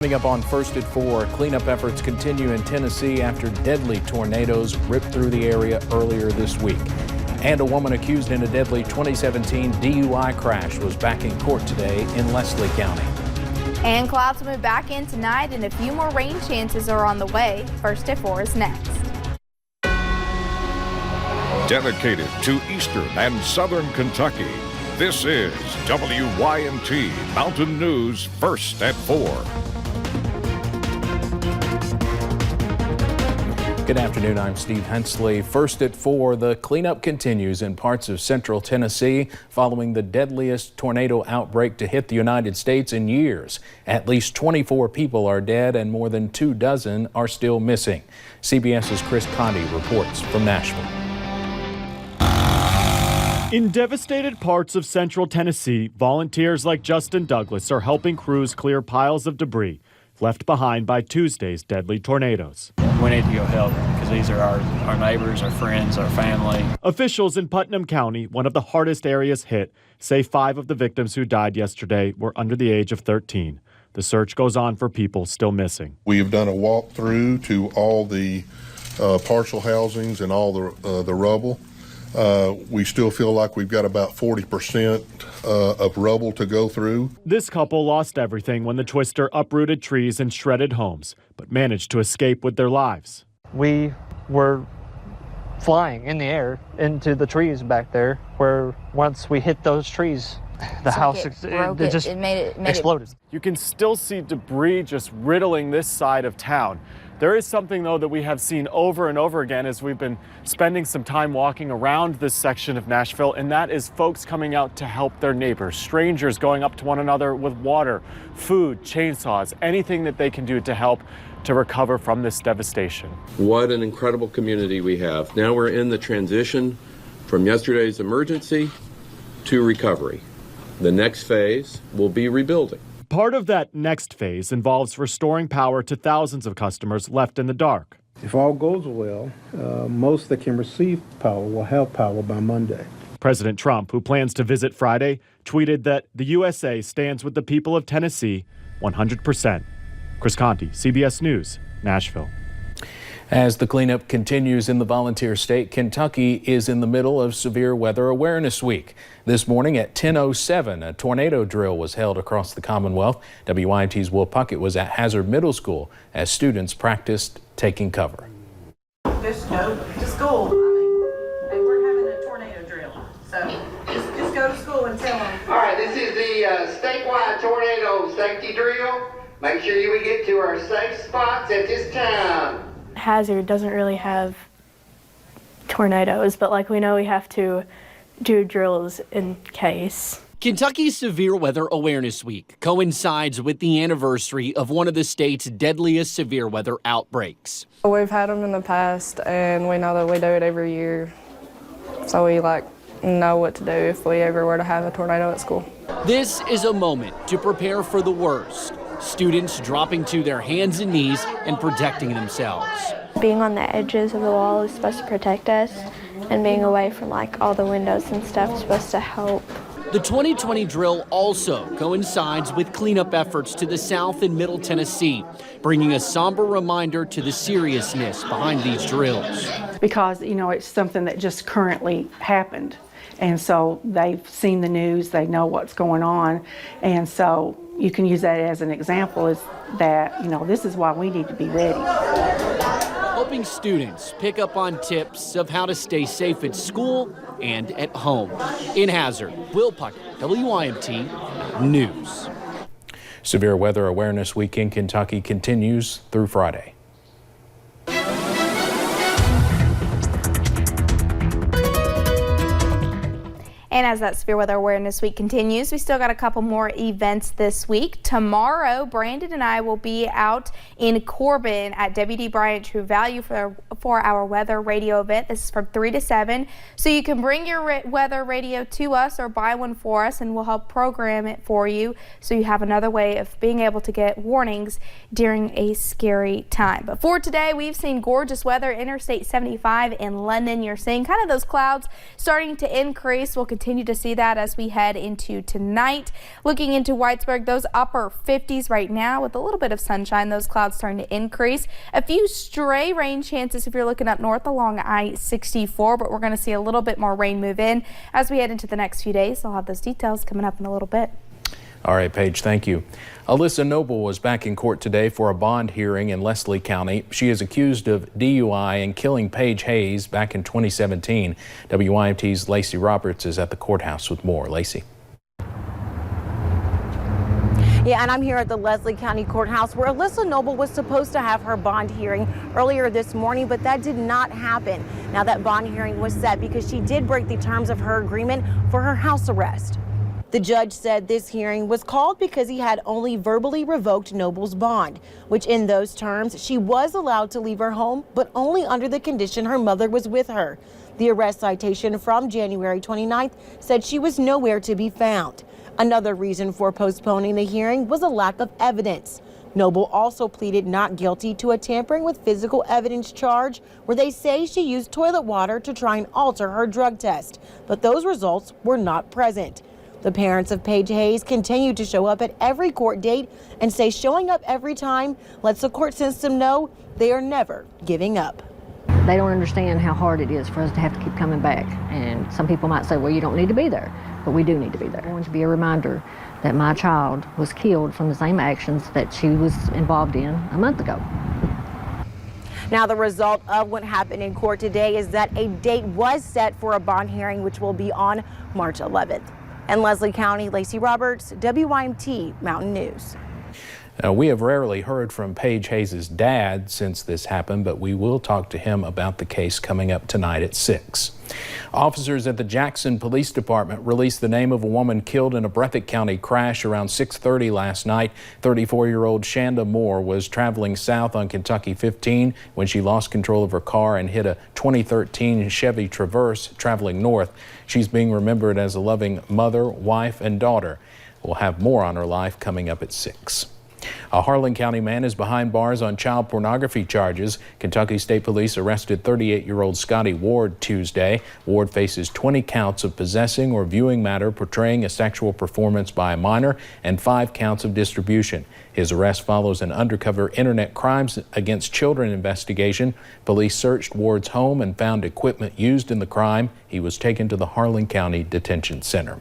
Coming up on First at 4, cleanup efforts continue in Tennessee after deadly tornadoes ripped through the area earlier this week. And a woman accused in a deadly 2017 DUI crash was back in court today in Leslie County. And clouds will move back in tonight and a few more rain chances are on the way. First at 4 is next. Dedicated to Eastern and Southern Kentucky, this is WYNT Mountain News First at 4. Good afternoon, I'm Steve Hensley. First at 4, the cleanup continues in parts of central Tennessee following the deadliest tornado outbreak to hit the United States in years. At least 24 people are dead and more than 24 are still missing. CBS's Chris Conti reports from Nashville. In devastated parts of central Tennessee, volunteers like Justin Douglas are helping crews clear piles of debris left behind by Tuesday's deadly tornadoes. We need to go help because these are our neighbors, our friends, our family. Officials in Putnam County, one of the hardest areas hit, say 5 of the victims who died yesterday were under the age of 13. The search goes on for people still missing. We have done a walkthrough to all the partial housings and all the rubble. We still feel like we've got about 40% of rubble to go through. This couple lost everything when the twister uprooted trees and shredded homes, but managed to escape with their lives. We were flying in the air into the trees back there, where once we hit those trees, the house exploded. You can still see debris just riddling this side of town. There is something, though, that we have seen over and over again as we've been spending some time walking around this section of Nashville, and that is folks coming out to help their neighbors, strangers going up to one another with water, food, chainsaws, anything that they can do to help to recover from this devastation. What an incredible community we have. Now we're in the transition from yesterday's emergency to recovery. The next phase will be rebuilding. Part of that next phase involves restoring power to thousands of customers left in the dark. If all goes well, most that can receive power will have power by Monday. President Trump, who plans to visit Friday, tweeted that the USA stands with the people of Tennessee 100%. Chris Conti, CBS News, Nashville. As the cleanup continues in the volunteer state, Kentucky is in the middle of Severe Weather Awareness Week. This morning at 10:07, a tornado drill was held across the Commonwealth. WYNT's Will Puckett was at Hazard Middle School as students practiced taking cover. Just go to school. We're having a tornado drill, so just go to school and tell them. All right, this is the statewide tornado safety drill. Make sure you get to our safe spots at this time. Hazard doesn't really have tornadoes, but we know we have to do drills in case. Kentucky's Severe Weather Awareness Week coincides with the anniversary of one of the state's deadliest severe weather outbreaks. We've had them in the past, and we know that we do it every year, so we know what to do if we ever were to have a tornado at school. This is a moment to prepare for the worst. Students dropping to their hands and knees and protecting themselves. Being on the edges of the wall is supposed to protect us, and being away from all the windows and stuff is supposed to help. The 2020 drill also coincides with cleanup efforts to the South and Middle Tennessee, bringing a somber reminder to the seriousness behind these drills. Because, it's something that just currently happened. And so they've seen the news, they know what's going on. And so you can use that as an example, is that, this is why we need to be ready. Helping students pick up on tips of how to stay safe at school and at home. In Hazard, Will Puckett, WYNT News. Severe Weather Awareness Week in Kentucky continues through Friday. And as that Severe Weather Awareness Week continues, we still got a couple more events this week. Tomorrow, Brandon and I will be out in Corbin at W.D. Bryant True Value for our weather radio event. This is from 3 to 7. So you can bring your weather radio to us or buy one for us, and we'll help program it for you so you have another way of being able to get warnings during a scary time. But for today, we've seen gorgeous weather. Interstate 75 in London. You're seeing kind of those clouds starting to increase. We'll continue continue to see that as we head into tonight. Looking into Whitesburg, those upper 50s right now with a little bit of sunshine. Those clouds starting to increase. A few stray rain chances if you're looking up north along I-64, but we're going to see a little bit more rain move in as we head into the next few days. I'll have those details coming up in a little bit. All right, Paige, thank you. Alyssa Noble was back in court today for a bond hearing in Leslie County. She is accused of DUI and killing Paige Hayes back in 2017. WYMT's Lacey Roberts is at the courthouse with more. Lacey. Yeah, and I'm here at the Leslie County Courthouse where Alyssa Noble was supposed to have her bond hearing earlier this morning, but that did not happen. Now that bond hearing was set because she did break the terms of her agreement for her house arrest. The judge said this hearing was called because he had only verbally revoked Noble's bond, which in those terms, she was allowed to leave her home, but only under the condition her mother was with her. The arrest citation from January 29th said she was nowhere to be found. Another reason for postponing the hearing was a lack of evidence. Noble also pleaded not guilty to a tampering with physical evidence charge where they say she used toilet water to try and alter her drug test, but those results were not present. The parents of Paige Hayes continue to show up at every court date and say showing up every time lets the court system know they are never giving up. They don't understand how hard it is for us to have to keep coming back. And some people might say, well, you don't need to be there, but we do need to be there. I want to be a reminder that my child was killed from the same actions that she was involved in a month ago. Now, the result of what happened in court today is that a date was set for a bond hearing, which will be on March 11th. In Leslie County, Lacey Roberts, WYMT Mountain News. Now, we have rarely heard from Paige Hayes' dad since this happened, but we will talk to him about the case coming up tonight at 6. Officers at the Jackson Police Department released the name of a woman killed in a Breathitt County crash around 6:30 last night. 34-year-old Shanda Moore was traveling south on Kentucky 15 when she lost control of her car and hit a 2013 Chevy Traverse traveling north. She's being remembered as a loving mother, wife, and daughter. We'll have more on her life coming up at 6. A Harlan County man is behind bars on child pornography charges. Kentucky State Police arrested 38-year-old Scotty Ward Tuesday. Ward faces 20 counts of possessing or viewing matter portraying a sexual performance by a minor and 5 counts of distribution. His arrest follows an undercover internet crimes against children investigation. Police searched Ward's home and found equipment used in the crime. He was taken to the Harlan County Detention Center.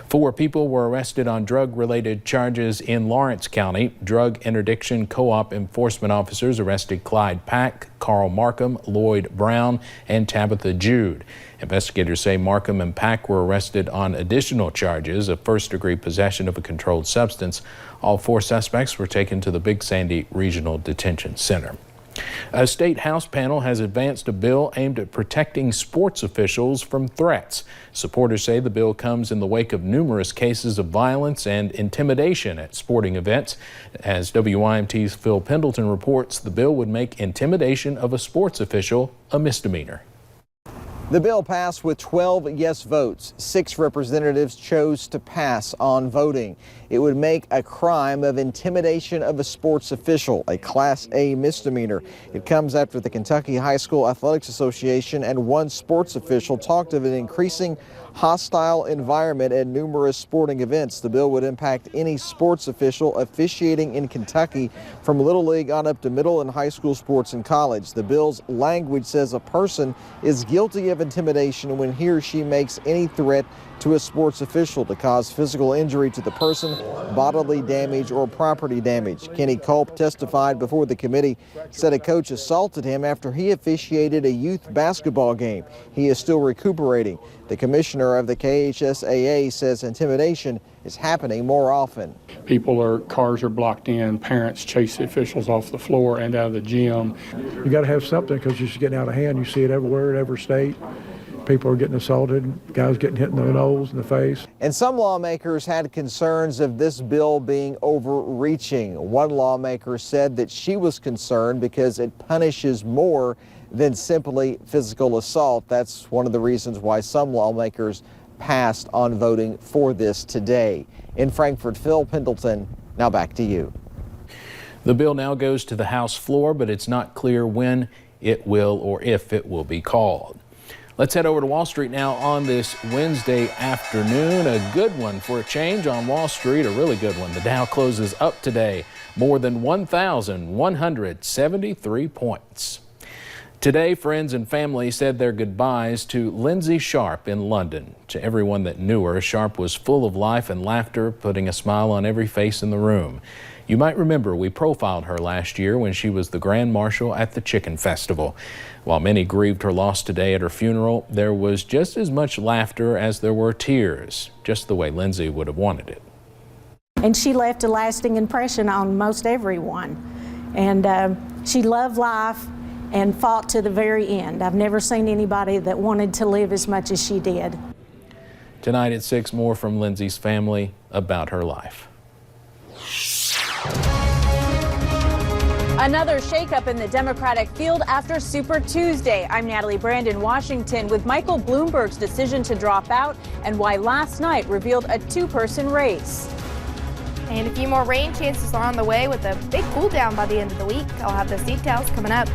4 people were arrested on drug-related charges in Lawrence County. Drug interdiction co-op enforcement officers arrested Clyde Pack, Carl Markham, Lloyd Brown, and Tabitha Jude. Investigators say Markham and Pack were arrested on additional charges of first-degree possession of a controlled substance. All 4 suspects were taken to the Big Sandy Regional Detention Center. A state House panel has advanced a bill aimed at protecting sports officials from threats. Supporters say the bill comes in the wake of numerous cases of violence and intimidation at sporting events. As WYMT's Phil Pendleton reports, the bill would make intimidation of a sports official a misdemeanor. The bill passed with 12 yes votes. 6 representatives chose to pass on voting. It would make a crime of intimidation of a sports official a Class A misdemeanor. It comes after the Kentucky High School Athletics Association and one sports official talked of an increasing hostile environment at numerous sporting events. The bill would impact any sports official officiating in Kentucky from Little League on up to middle and high school sports and college. The bill's language says a person is guilty of intimidation when he or she makes any threat to a sports official to cause physical injury to the person, bodily damage, or property damage. Kenny Culp testified before the committee, said a coach assaulted him after he officiated a youth basketball game. He is still recuperating. The commissioner of the KHSAA says intimidation is happening more often. Cars are blocked in, parents chase the officials off the floor and out of the gym. You got to have something because it's getting out of hand. You see it everywhere in every state. People are getting assaulted, guys getting hit in the nose, in the face. And some lawmakers had concerns of this bill being overreaching. One lawmaker said that she was concerned because it punishes more than simply physical assault. That's one of the reasons why some lawmakers passed on voting for this today. In Frankfort, Phil Pendleton, now back to you. The bill now goes to the House floor, but it's not clear when it will or if it will be called. Let's head over to Wall Street now on this Wednesday afternoon. A good one for a change on Wall Street, a really good one. The Dow closes up today more than 1,173 points. Today, friends and family said their goodbyes to Lindsay Sharpe in London. To everyone that knew her, Sharpe was full of life and laughter, putting a smile on every face in the room. You might remember we profiled her last year when she was the Grand Marshal at the Chicken Festival. While many grieved her loss today at her funeral, there was just as much laughter as there were tears, just the way Lindsay would have wanted it. And she left a lasting impression on most everyone. And she loved life and fought to the very end. I've never seen anybody that wanted to live as much as she did. Tonight at 6, more from Lindsay's family about her life. Another shakeup in the Democratic field after Super Tuesday. I'm Natalie Brand in Washington with Michael Bloomberg's decision to drop out and why last night revealed a two-person race. And a few more rain chances are on the way with a big cool down by the end of the week. I'll have those details coming up.